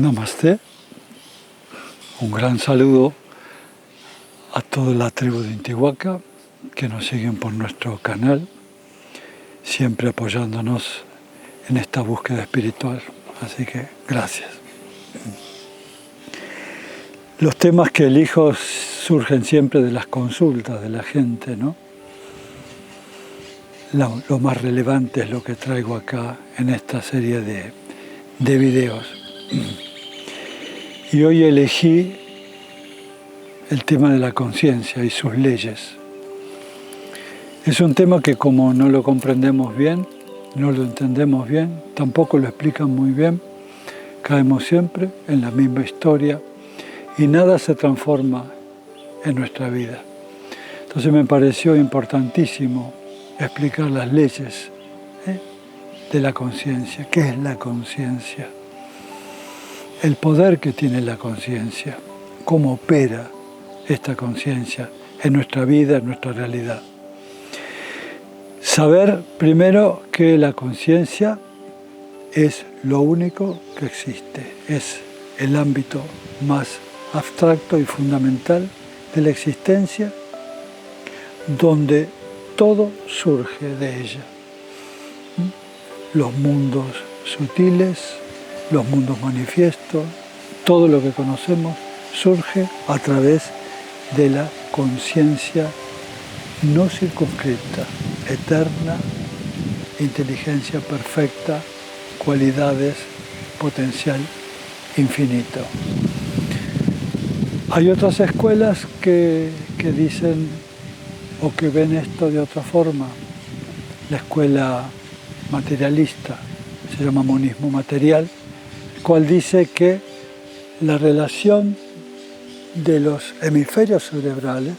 Namaste. Un gran saludo a toda la tribu de Intihuaca que nos siguen por nuestro canal, siempre apoyándonos en esta búsqueda espiritual. Así que gracias. Los temas que elijo surgen siempre de las consultas de la gente, ¿no? Lo más relevante es lo que traigo acá en esta serie de videos. Y hoy elegí el tema de la conciencia y sus leyes. Es un tema que como no lo comprendemos bien, no lo entendemos bien, tampoco lo explican muy bien, caemos siempre en la misma historia y nada se transforma en nuestra vida. Entonces me pareció importantísimo explicar las leyes de la conciencia. ¿Qué es la conciencia? El poder que tiene la conciencia, cómo opera esta conciencia en nuestra vida, en nuestra realidad. Saber primero que la conciencia es lo único que existe, es el ámbito más abstracto y fundamental de la existencia, donde todo surge de ella. Los mundos sutiles, los mundos manifiestos, todo lo que conocemos surge a través de la conciencia no circunscrita, eterna, inteligencia perfecta, cualidades, potencial infinito. Hay otras escuelas que dicen o que ven esto de otra forma. La escuela materialista se llama monismo material, el cual dice que la relación de los hemisferios cerebrales,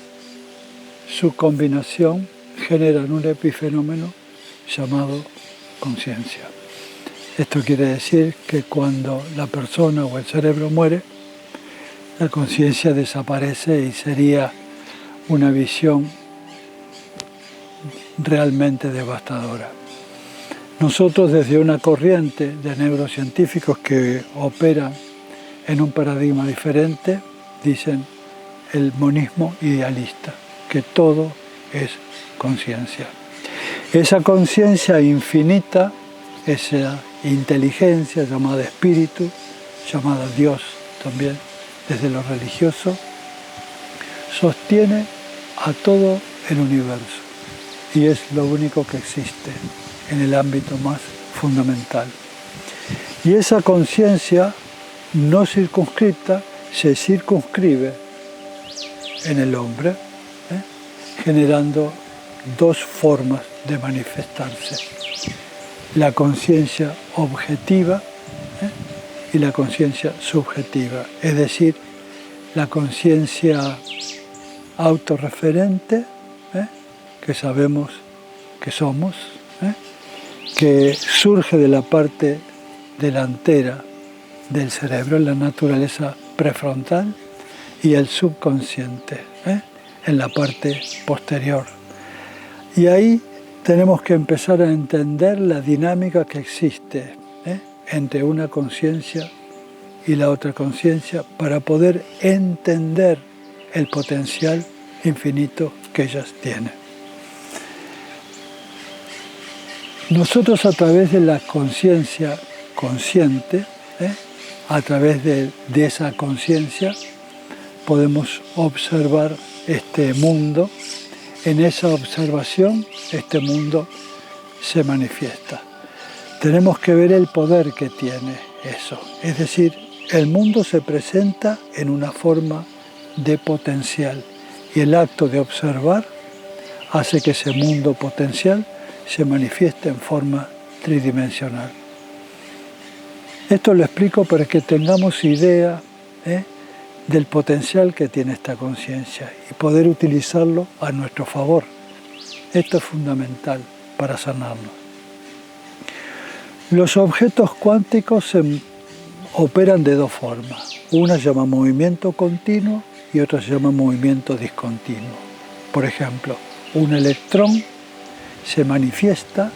su combinación, generan un epifenómeno llamado conciencia. Esto quiere decir que cuando la persona o el cerebro muere, la conciencia desaparece y sería una visión realmente devastadora. Nosotros, desde una corriente de neurocientíficos que operan en un paradigma diferente, dicen el monismo idealista, que todo es conciencia. Esa conciencia infinita, esa inteligencia llamada espíritu, llamada Dios también, desde lo religioso, sostiene a todo el universo y es lo único que existe en el ámbito más fundamental. Y esa conciencia no circunscrita se circunscribe en el hombre, generando dos formas de manifestarse: la conciencia objetiva y la conciencia subjetiva, es decir, la conciencia autorreferente, que sabemos que somos, que surge de la parte delantera del cerebro, en la naturaleza prefrontal, y el subconsciente, en la parte posterior. Y ahí tenemos que empezar a entender la dinámica que existe entre una conciencia y la otra conciencia para poder entender el potencial infinito que ellas tienen. Nosotros, a través de la conciencia consciente, a través de esa conciencia, podemos observar este mundo. En esa observación, este mundo se manifiesta. Tenemos que ver el poder que tiene eso. Es decir, el mundo se presenta en una forma de potencial y el acto de observar hace que ese mundo potencial se manifieste en forma tridimensional. Esto lo explico para que tengamos idea del potencial que tiene esta conciencia y poder utilizarlo a nuestro favor. Esto es fundamental para sanarnos. Los objetos cuánticos se operan de dos formas. Una se llama movimiento continuo y otra se llama movimiento discontinuo. Por ejemplo, un electrón se manifiesta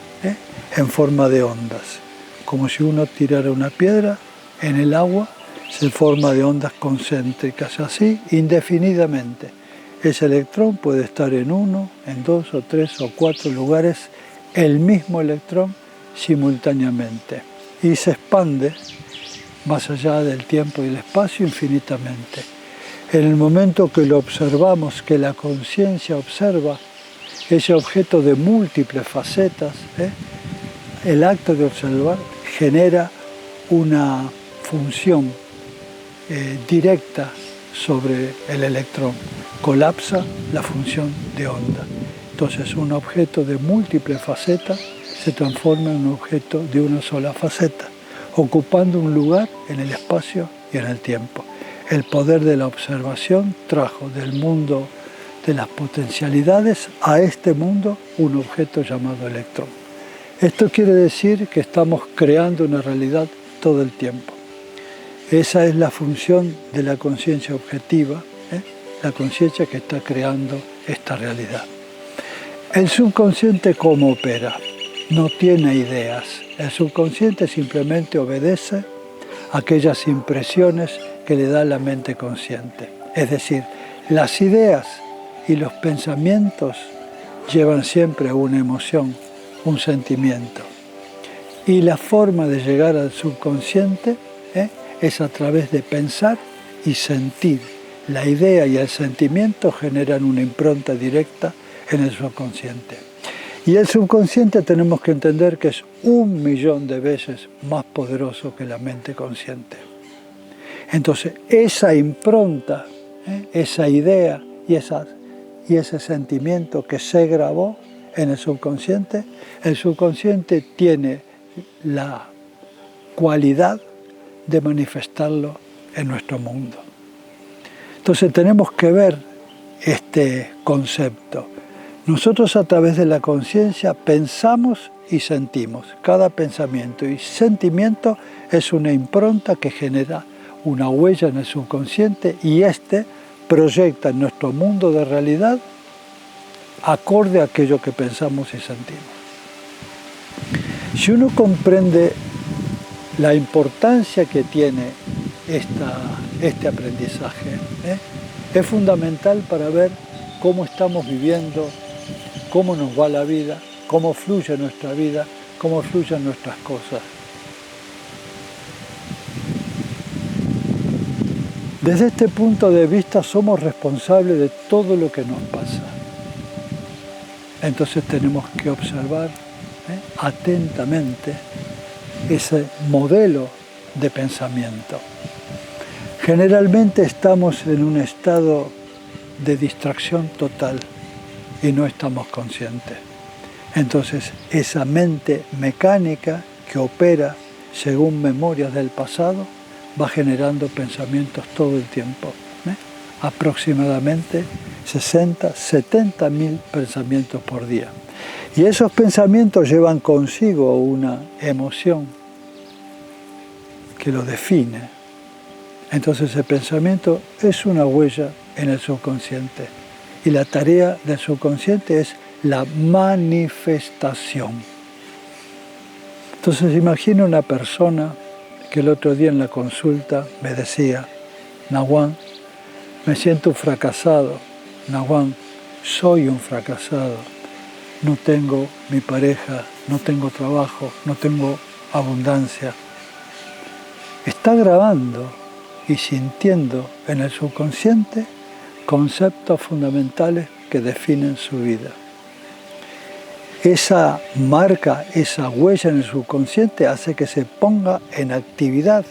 en forma de ondas, como si uno tirara una piedra en el agua se forma de ondas concéntricas, así indefinidamente. Ese electrón puede estar en 1, en 2 o 3 o 4 lugares, el mismo electrón simultáneamente, y se expande más allá del tiempo y el espacio infinitamente. En el momento que lo observamos, que la conciencia observa ese objeto de múltiples facetas, el acto de observar genera una función directa sobre el electrón, colapsa la función de onda. Entonces un objeto de múltiples facetas se transforma en un objeto de una sola faceta, ocupando un lugar en el espacio y en el tiempo. El poder de la observación trajo del mundo de las potencialidades a este mundo un objeto llamado electrón. Esto quiere decir que estamos creando una realidad todo el tiempo. Esa es la función de la conciencia objetiva, la conciencia que está creando esta realidad. El subconsciente, ¿cómo opera? No tiene ideas. El subconsciente simplemente obedece a aquellas impresiones que le da la mente consciente. Es decir, las ideas y los pensamientos llevan siempre una emoción, un sentimiento. Y la forma de llegar al subconsciente es a través de pensar y sentir. La idea y el sentimiento generan una impronta directa en el subconsciente. Y el subconsciente tenemos que entender que es 1.000.000 de veces más poderoso que la mente consciente. Entonces, esa impronta, esa idea y ese sentimiento que se grabó en el subconsciente tiene la cualidad de manifestarlo en nuestro mundo. Entonces tenemos que ver este concepto. Nosotros a través de la conciencia pensamos y sentimos. Cada pensamiento y sentimiento es una impronta que genera una huella en el subconsciente y proyecta en nuestro mundo de realidad acorde a aquello que pensamos y sentimos. Si uno comprende la importancia que tiene este aprendizaje, es fundamental para ver cómo estamos viviendo, cómo nos va la vida, cómo fluye nuestra vida, cómo fluyen nuestras cosas. Desde este punto de vista somos responsables de todo lo que nos pasa. Entonces tenemos que observar atentamente ese modelo de pensamiento. Generalmente estamos en un estado de distracción total y no estamos conscientes. Entonces esa mente mecánica que opera según memorias del pasado va generando pensamientos todo el tiempo. Aproximadamente 60.000-70.000 pensamientos por día. Y esos pensamientos llevan consigo una emoción que lo define. Entonces el pensamiento es una huella en el subconsciente. Y la tarea del subconsciente es la manifestación. Entonces imagina una persona que el otro día en la consulta me decía: Naguán, me siento fracasado. Naguán, soy un fracasado. No tengo mi pareja, no tengo trabajo, no tengo abundancia. Está grabando y sintiendo en el subconsciente conceptos fundamentales que definen su vida. Esa marca, esa huella en el subconsciente hace que se ponga en actividad.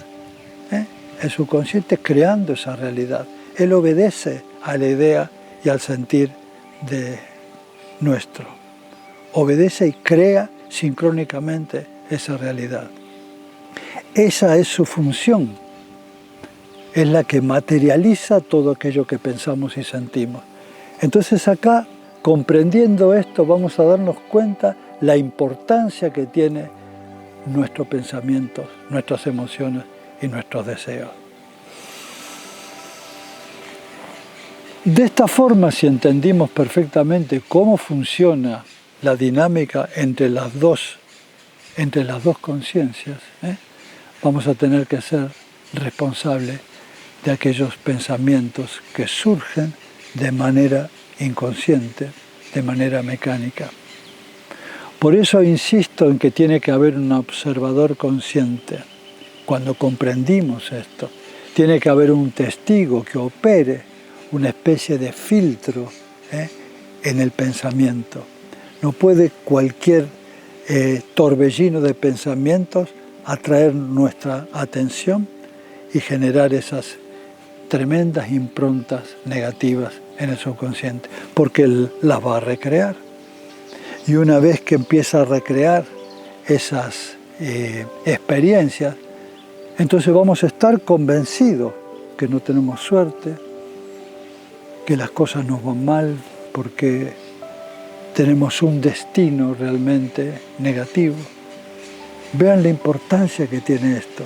El subconsciente creando esa realidad. Él obedece a la idea y al sentir de nuestro. Obedece y crea sincrónicamente esa realidad. Esa es su función. Es la que materializa todo aquello que pensamos y sentimos. Entonces acá, comprendiendo esto, vamos a darnos cuenta la importancia que tiene nuestros pensamientos, nuestras emociones y nuestros deseos. De esta forma, si entendimos perfectamente cómo funciona la dinámica entre las dos conciencias, vamos a tener que ser responsable de aquellos pensamientos que surgen de manera inconsciente, de manera mecánica. Por eso insisto en que tiene que haber un observador consciente. Cuando comprendimos esto, tiene que haber un testigo que opere una especie de filtro en el pensamiento. No puede cualquier torbellino de pensamientos atraer nuestra atención y generar esas tremendas improntas negativas en el subconsciente, porque él las va a recrear. Y una vez que empieza a recrear esas experiencias, entonces vamos a estar convencidos que no tenemos suerte, que las cosas nos van mal, porque tenemos un destino realmente negativo. Vean la importancia que tiene esto.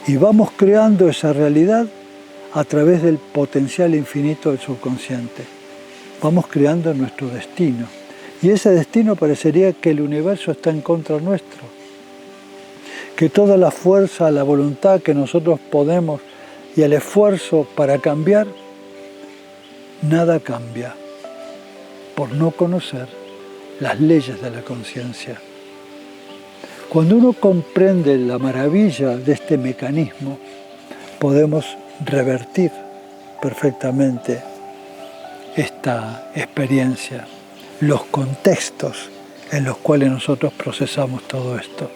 Y vamos creando esa realidad a través del potencial infinito del subconsciente. Vamos creando nuestro destino. Y ese destino parecería que el universo está en contra nuestro. Que toda la fuerza, la voluntad que nosotros podemos y el esfuerzo para cambiar, nada cambia por no conocer las leyes de la conciencia. Cuando uno comprende la maravilla de este mecanismo, podemos revertir perfectamente esta experiencia, los contextos en los cuales nosotros procesamos todo esto.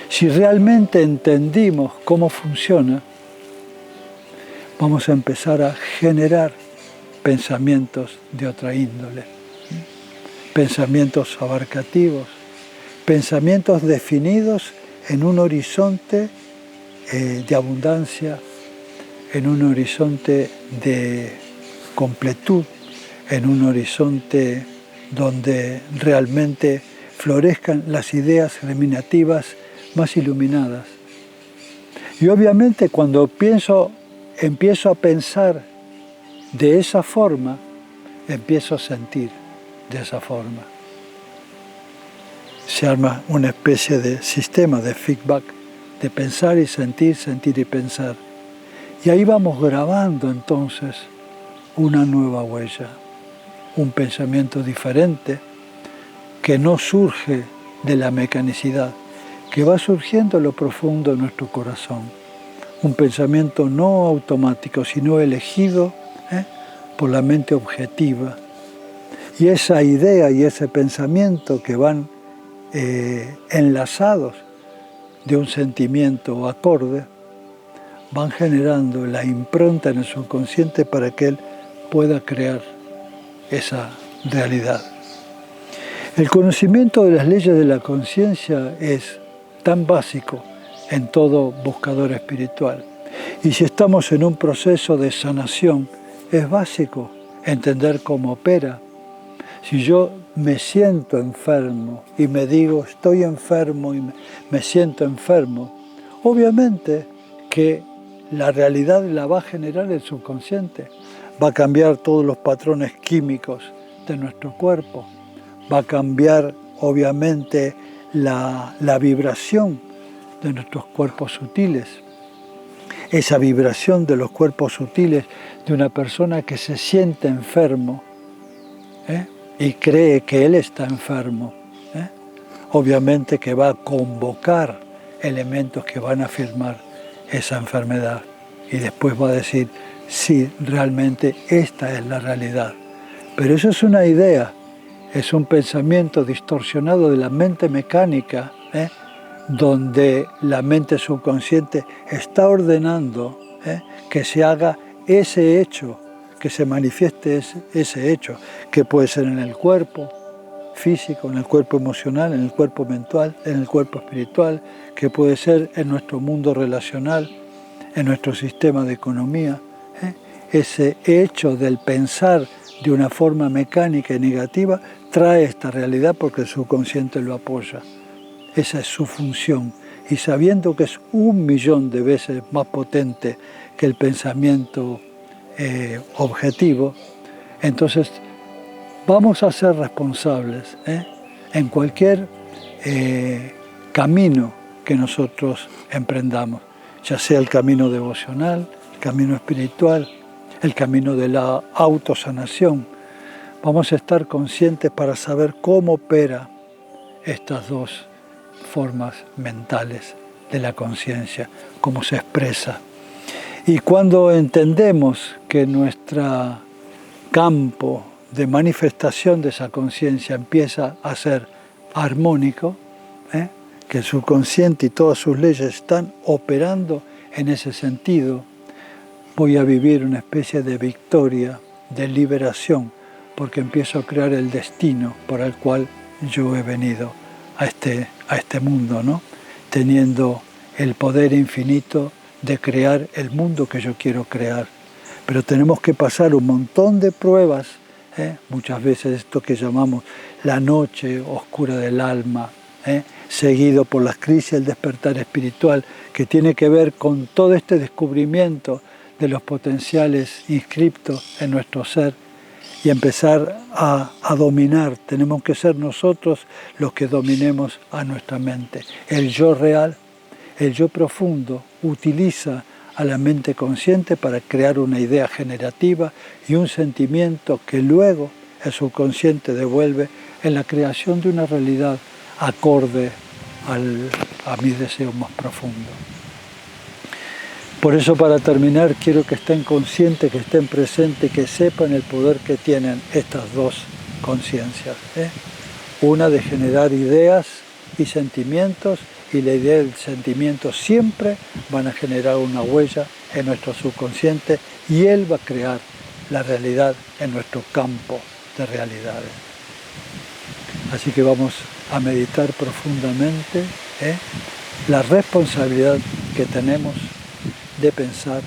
Si realmente entendimos cómo funciona, vamos a empezar a generar pensamientos de otra índole, pensamientos abarcativos, pensamientos definidos en un horizonte de abundancia, en un horizonte de completud, en un horizonte donde realmente florezcan las ideas germinativas más iluminadas. Y obviamente cuando empiezo a pensar de esa forma, empiezo a sentir de esa forma. Se arma una especie de sistema de feedback, de pensar y sentir, sentir y pensar. Y ahí vamos grabando entonces una nueva huella, un pensamiento diferente que no surge de la mecanicidad, que va surgiendo en lo profundo de nuestro corazón. Un pensamiento no automático, sino elegido por la mente objetiva. Y esa idea y ese pensamiento que van enlazados de un sentimiento acorde, van generando la impronta en el subconsciente para que él pueda crear esa realidad. El conocimiento de las leyes de la conciencia es tan básico en todo buscador espiritual. Y si estamos en un proceso de sanación, es básico entender cómo opera. Si yo me siento enfermo y me digo estoy enfermo y me siento enfermo, obviamente que la realidad la va a generar el subconsciente, va a cambiar todos los patrones químicos de nuestro cuerpo, va a cambiar obviamente la vibración de nuestros cuerpos sutiles, esa vibración de los cuerpos sutiles de una persona que se siente enfermo y cree que él está enfermo, obviamente que va a convocar elementos que van a afirmar esa enfermedad y después va a decir, sí, realmente esta es la realidad. Pero eso es una idea, es un pensamiento distorsionado de la mente mecánica, donde la mente subconsciente está ordenando que se haga ese hecho, que se manifieste ese hecho, que puede ser en el cuerpo físico, en el cuerpo emocional, en el cuerpo mental, en el cuerpo espiritual, que puede ser en nuestro mundo relacional, en nuestro sistema de economía. Ese hecho del pensar de una forma mecánica y negativa trae esta realidad porque el subconsciente lo apoya. Esa es su función. Y sabiendo que es 1.000.000 de veces más potente que el pensamiento objetivo, entonces vamos a ser responsables en cualquier camino que nosotros emprendamos. ya sea el camino devocional, el camino espiritual, el camino de la autosanación. Vamos a estar conscientes para saber cómo opera estas dos formas mentales de la conciencia, cómo se expresa. Y cuando entendemos que nuestro campo de manifestación de esa conciencia empieza a ser armónico, que el subconsciente y todas sus leyes están operando en ese sentido, voy a vivir una especie de victoria, de liberación, porque empiezo a crear el destino por el cual yo he venido a este mundo, ¿no? Teniendo el poder infinito de crear el mundo que yo quiero crear. Pero tenemos que pasar un montón de pruebas, muchas veces esto que llamamos la noche oscura del alma, seguido por las crisis del despertar espiritual, que tiene que ver con todo este descubrimiento de los potenciales inscriptos en nuestro ser y empezar a dominar. Tenemos que ser nosotros los que dominemos a nuestra mente. El yo real, el yo profundo, utiliza a la mente consciente para crear una idea generativa y un sentimiento que luego el subconsciente devuelve en la creación de una realidad acorde a mis deseos más profundos. Por eso, para terminar, quiero que estén conscientes, que estén presentes, que sepan el poder que tienen estas dos conciencias. Una de generar ideas y sentimientos, y la idea y el sentimiento siempre van a generar una huella en nuestro subconsciente y él va a crear la realidad en nuestro campo de realidades. Así que vamos a meditar profundamente la responsabilidad que tenemos de pensar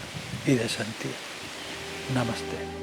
y de sentir. Namaste.